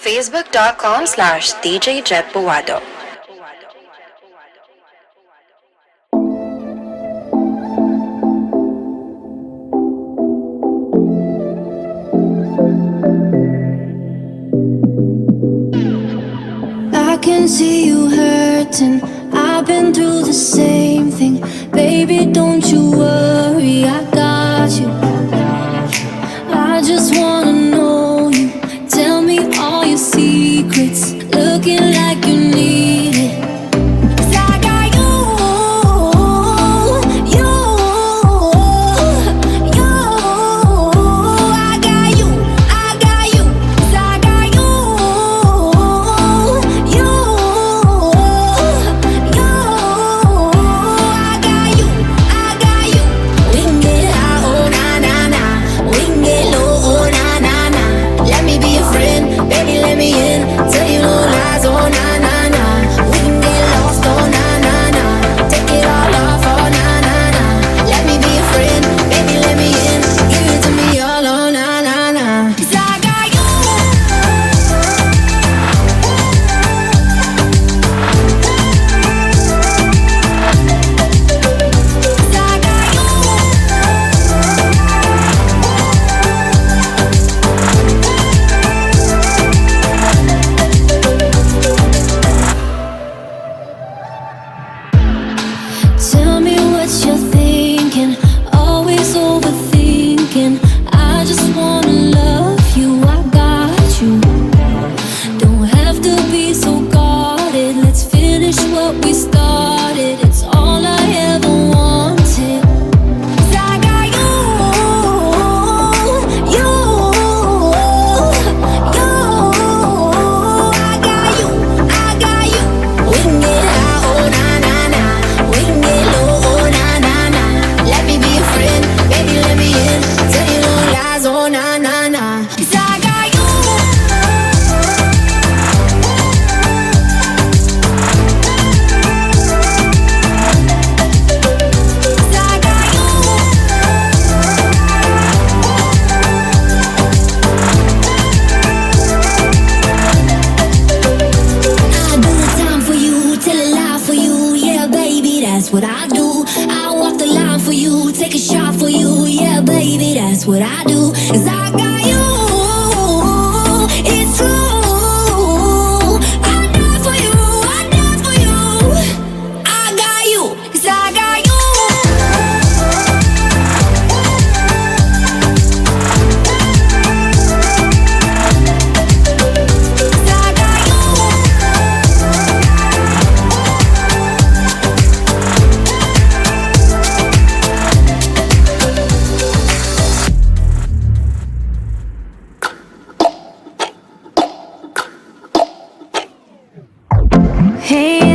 facebook.com/djjetbuwado. I can see you hurting. I've been through the same thing. Baby, don't you worry, I got you. I just wanna know you. Tell me all your secrets. Looking like you need it. 'Cause I got you, you, you. I got you, I got you. 'Cause I got you, you, you. I got you, I got you. We can get high, oh na na na. We can get low, oh na na na. Let me be your friend, baby, let me in. Tell you no lies, oh na na na. We can get lost, oh na na na. Take it all off, oh na na na. Let me be your friend, baby, let me in. Give it to me all, oh na na na. 'Cause I got you. 'Cause I got you. Tell me what you're thinking, always overthinking. I just wanna love you, I got you. Don't have to be so guarded, let's finish what we started. It's all I ever wanted. 'Cause I got you, you, you. I got you, I got you. We can get high, oh na na na. We can get low, oh na na na. Let me be your friend, baby, let me in. Tell you no lies, oh na na na. 'Cause I got you. I do the time for you, tell a lie for you, yeah, baby, that's what I do. I walk the line for you, take a shot for you, yeah, baby, that's what I do. 'Cause I got you, it's true. I die for you, I die for you. I got you, 'cause I got you. Hey,